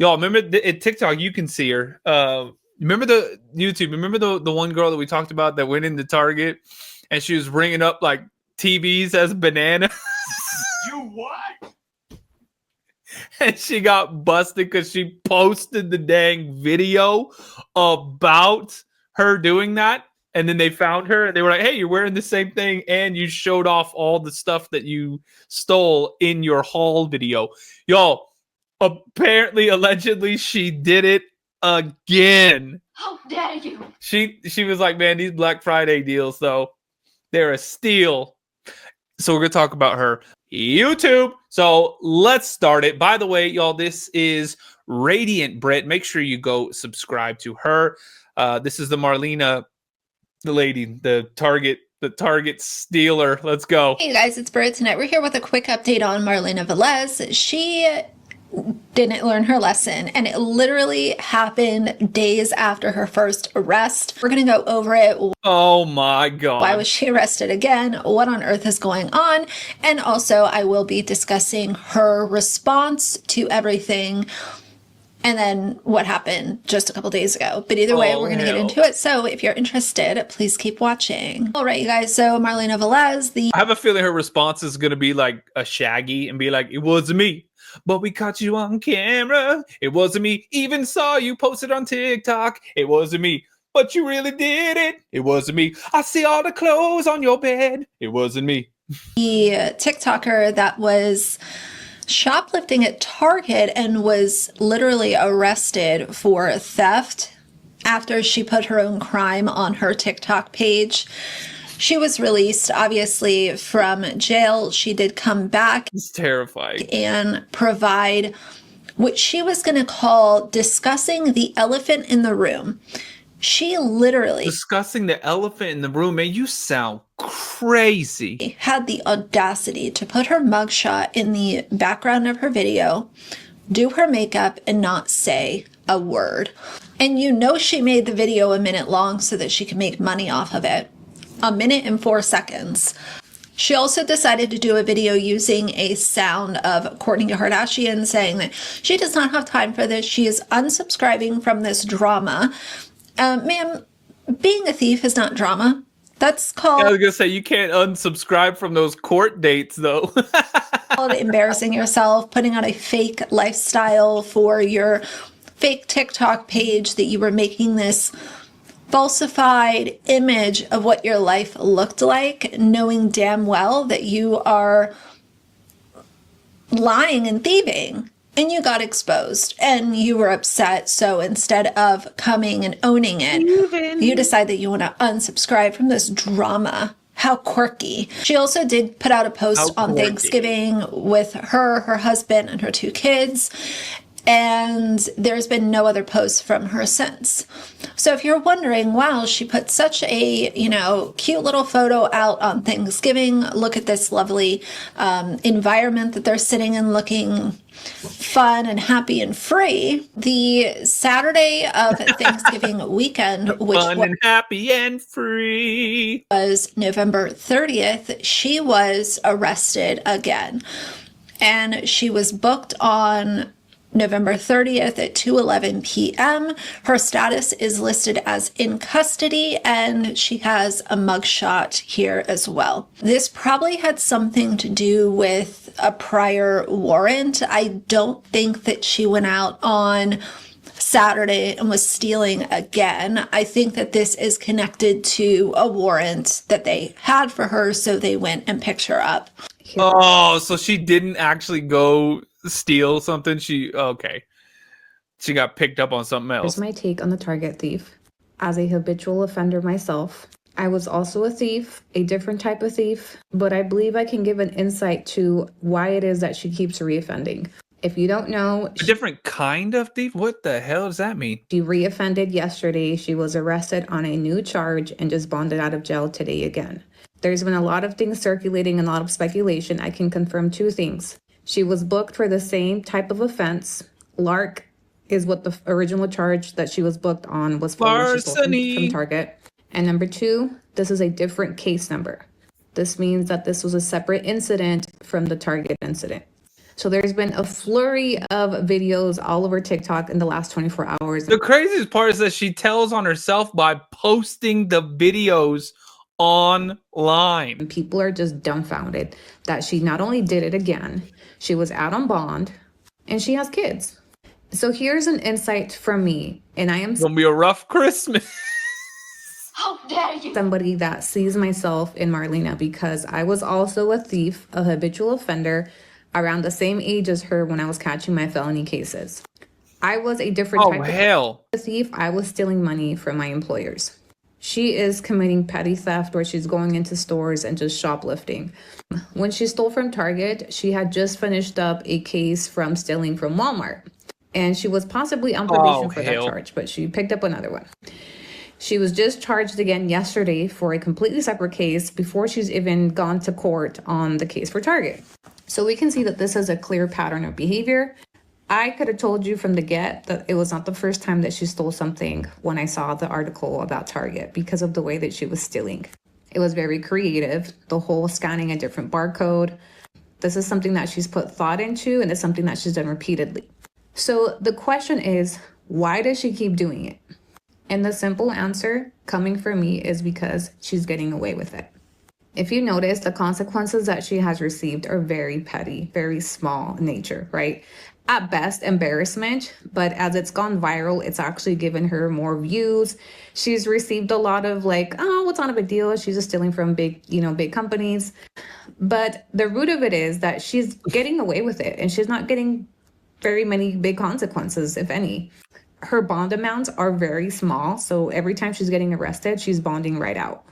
Y'all remember at TikTok? You can see her. Remember the YouTube? Remember the one girl that we talked about that went into Target and she was ringing up like TVs as banana. You what? And she got busted because she posted the dang video about her doing that. And then they found her and they were like, hey, you're wearing the same thing and you showed off all the stuff that you stole in your haul video. Y'all, apparently, allegedly, she did it again. How dare you? She was like, man, these Black Friday deals, though, they're a steal. So we're going to talk about her YouTube. So let's start it. By the way, y'all, this is Radiant Brit. Make sure you go subscribe to her. This is the Marlena, the lady, the Target stealer. Let's go. Hey guys, it's Brit. Tonight we're here with a quick update on Marlena Velez. She didn't learn her lesson, and it literally happened days after her first arrest. We're gonna go over it. Oh my God. Why was she arrested again? What on earth is going on? And also I will be discussing her response to everything and then what happened just a couple days ago. But either way, we're going to get into it. So if you're interested, please keep watching. All right, you guys. So Marlena Velez, I have a feeling her response is going to be like a Shaggy and be like, it wasn't me, but we caught you on camera. It wasn't me. Even saw you posted on TikTok. It wasn't me, but you really did it. It wasn't me. I see all the clothes on your bed. It wasn't me. The TikToker that was shoplifting at Target and was literally arrested for theft after she put her own crime on her TikTok page. She was released, obviously, from jail. She did come back. It's terrifying. And provide what she was going to call discussing the elephant in the room. She literally discussing the elephant in the room, man. You sound crazy. Had the audacity to put her mugshot in the background of her video, do her makeup, and not say a word. And you know she made the video a minute long so that she could make money off of it. 1 minute and 4 seconds. She also decided to do a video using a sound of Kourtney Kardashian saying that she does not have time for this. She is unsubscribing from this drama. Ma'am, being a thief is not drama. That's called... I was going to say, you can't unsubscribe from those court dates, though. Called embarrassing yourself, putting on a fake lifestyle for your fake TikTok page, that you were making this falsified image of what your life looked like, knowing damn well that you are lying and thieving. And you got exposed and you were upset. So instead of coming and owning it, you decide that you want to unsubscribe from this drama. How quirky. She also did put out a post on Thanksgiving with her husband, and her 2 kids. And there's been no other posts from her since. So if you're wondering, wow, she put such a, cute little photo out on Thanksgiving. Look at this lovely environment that they're sitting in, looking fun and happy and free. The Saturday of Thanksgiving weekend, which fun and happy and free, was November 30th, she was arrested again. And she was booked on November 30th at 2:11 p.m. Her status is listed as in custody, and she has a mugshot here as well. This probably had something to do with a prior warrant. I don't think that she went out on Saturday and was stealing again. I think that this is connected to a warrant that they had for her, so they went and picked her up. Oh, so she didn't actually go steal something. She got picked up on something else. Here's my take on the Target thief. As a habitual offender myself, I was also a thief, a different type of thief, but I believe I can give an insight to why it is that she keeps reoffending. If you don't know, a different kind of thief? What the hell does that mean? She reoffended yesterday. She was arrested on a new charge and just bonded out of jail today again. There's been a lot of things circulating and a lot of speculation. I can confirm 2 things. She was booked for the same type of offense. Lark is what the original charge that she was booked on was for. Larceny. From Target. And number 2, this is a different case number. This means that this was a separate incident from the Target incident. So there's been a flurry of videos all over TikTok in the last 24 hours. The craziest part is that she tells on herself by posting the videos online. People are just dumbfounded that she not only did it again, she was out on bond, and she has kids. So here's an insight from me, and I am It's gonna be a rough Christmas. How dare you? somebody that sees myself in Marlena, because I was also a thief, a habitual offender, around the same age as her when I was catching my felony cases. I was a different Oh type hell. of thief. I was stealing money from my employers. She is committing petty theft where she's going into stores and just shoplifting. When she stole from Target, she had just finished up a case from stealing from Walmart. And she was possibly on probation for that charge, but she picked up another one. She was just charged again yesterday for a completely separate case before she's even gone to court on the case for Target. So we can see that this is a clear pattern of behavior. I could have told you from the get that it was not the first time that she stole something when I saw the article about Target because of the way that she was stealing. It was very creative, the whole scanning a different barcode. This is something that she's put thought into, and it's something that she's done repeatedly. So the question is, why does she keep doing it? And the simple answer coming from me is because she's getting away with it. If you notice, the consequences that she has received are very petty, very small in nature, right? At best, embarrassment, but as it's gone viral, it's actually given her more views. She's received a lot of like, oh, what's not a big deal? She's just stealing from big companies. But the root of it is that she's getting away with it, and she's not getting very many big consequences, if any. Her bond amounts are very small, so every time she's getting arrested, she's bonding right out.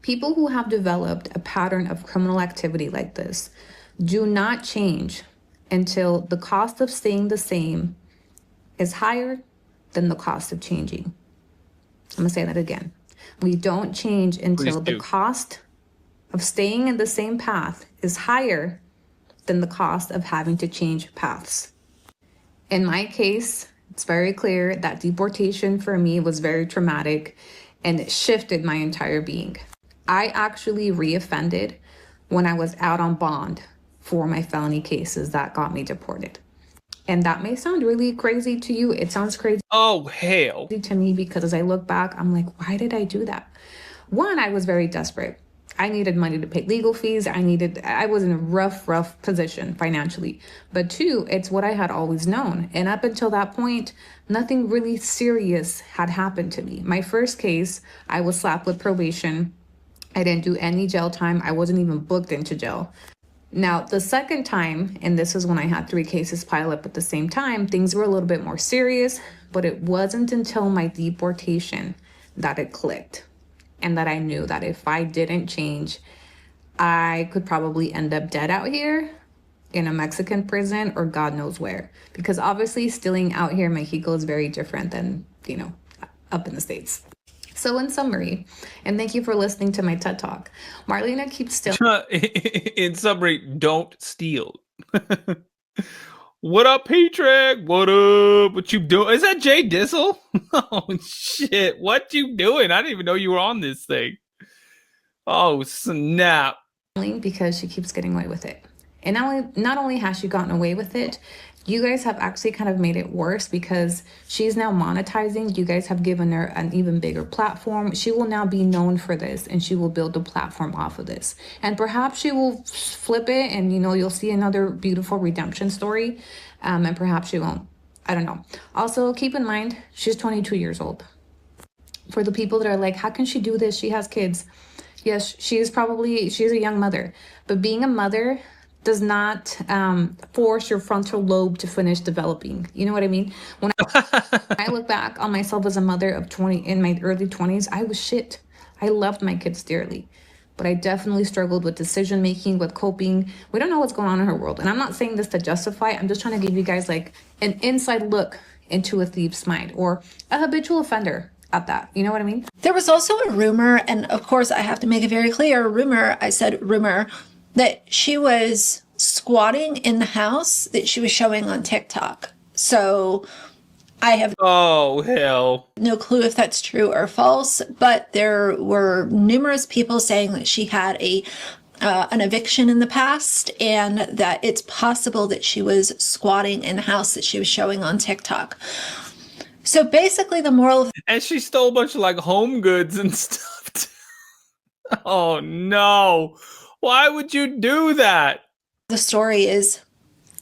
People who have developed a pattern of criminal activity like this do not change until the cost of staying the same is higher than the cost of changing. I'm gonna say that again. We don't change until the cost of staying in the same path is higher than the cost of having to change paths. In my case, it's very clear that deportation for me was very traumatic, and it shifted my entire being. I actually reoffended when I was out on bond for my felony cases that got me deported. And that may sound really crazy to you. It sounds crazy. Oh hell. To me, because as I look back, I'm like, why did I do that? One, I was very desperate. I needed money to pay legal fees. I was in a rough position financially. But two, it's what I had always known. And up until that point, nothing really serious had happened to me. My first case, I was slapped with probation. I didn't do any jail time. I wasn't even booked into jail. Now, the second time, and this is when I had 3 cases pile up at the same time, things were a little bit more serious, but it wasn't until my deportation that it clicked. And that I knew that if I didn't change, I could probably end up dead out here in a Mexican prison or God knows where. Because obviously stealing out here in Mexico is very different than, up in the States. So in summary, and thank you for listening to my TED Talk, Marlena keeps stealing. In summary, don't steal. What up, P-Track? What up? What you doing? Is that Jay Dissel? Oh, shit. What you doing? I didn't even know you were on this thing. Oh, snap. Because she keeps getting away with it. And not only has she gotten away with it, you guys have actually kind of made it worse because she's now monetizing. You guys have given her an even bigger platform. She will now be known for this, and she will build a platform off of this. And perhaps she will flip it, and you'll see another beautiful redemption story. And perhaps she won't. I don't know. Also, keep in mind, she's 22 years old. For the people that are like, how can she do this? She has kids. Yes, she's a young mother. But being a mother does not force your frontal lobe to finish developing. You know what I mean? When I look back on myself as a mother of 20 in my early 20s, I was shit. I loved my kids dearly, but I definitely struggled with decision making, with coping. We don't know what's going on in her world. And I'm not saying this to justify. I'm just trying to give you guys like an inside look into a thief's mind or a habitual offender at that. You know what I mean? There was also a rumor, and of course I have to make it very clear, I said rumor, that she was squatting in the house that she was showing on TikTok. So I have no clue if that's true or false, but there were numerous people saying that she had a an eviction in the past, and that it's possible that she was squatting in the house that she was showing on TikTok. So basically the moral of And she stole a bunch of like home goods and stuff too. Oh no. Why would you do that? the story is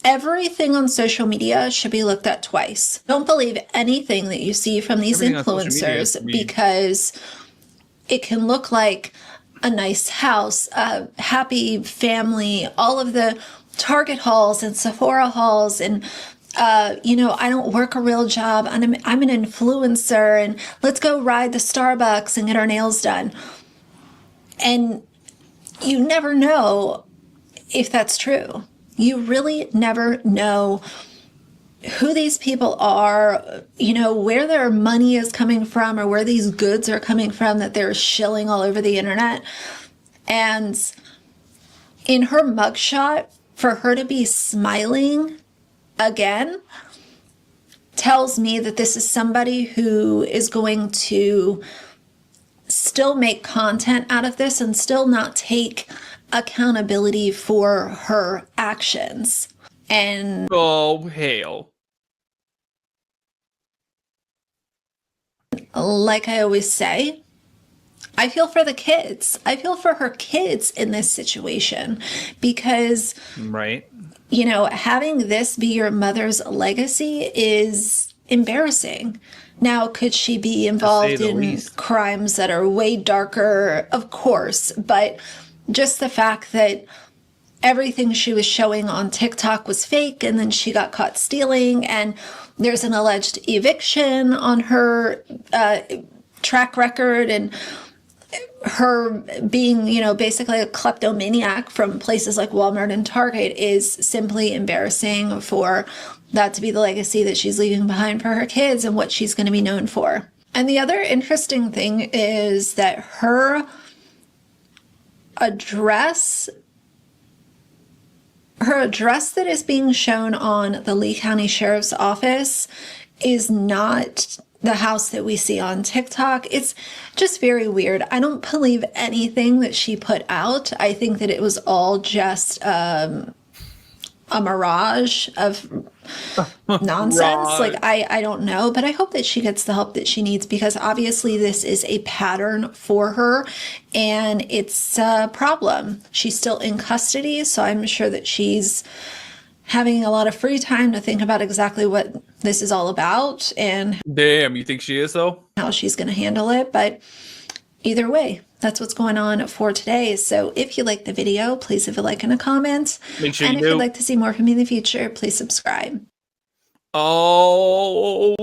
everything on social media should be looked at twice. Don't believe anything that you see from these Everything on social media influencers can be- because it can look like a nice house, a happy family, all of the Target hauls and Sephora hauls, and I don't work a real job. I'm an influencer, and let's go ride the Starbucks and get our nails done. And you never know if that's true. You really never know who these people are, where their money is coming from or where these goods are coming from that they're shilling all over the internet. And in her mugshot, for her to be smiling again tells me that this is somebody who is going to still make content out of this and still not take accountability for her actions. And Oh hell. like I always say, I feel for the kids. I feel for her kids in this situation because, Right. having this be your mother's legacy is embarrassing. Now, could she be involved the in least. crimes that are way darker? Of course. But just the fact that everything she was showing on TikTok was fake, and then she got caught stealing, and there's an alleged eviction on her track record, and her being, basically a kleptomaniac from places like Walmart and Target is simply embarrassing for that to be the legacy that she's leaving behind for her kids and what she's going to be known for. And the other interesting thing is that her address that is being shown on the Lee County Sheriff's Office is not the house that we see on TikTok. It's just very weird. I don't believe anything that she put out. I think that it was all just a mirage of nonsense. Like, I don't know, but I hope that she gets the help that she needs because obviously this is a pattern for her and it's a problem. She's still in custody, so I'm sure that she's having a lot of free time to think about exactly what this is all about and Damn, you think she is though? how she's going to handle it. But either way, that's what's going on for today. So if you like the video, please leave a like and a comment. Make sure and you if do. you'd like to see more from me in the future, please subscribe. Oh.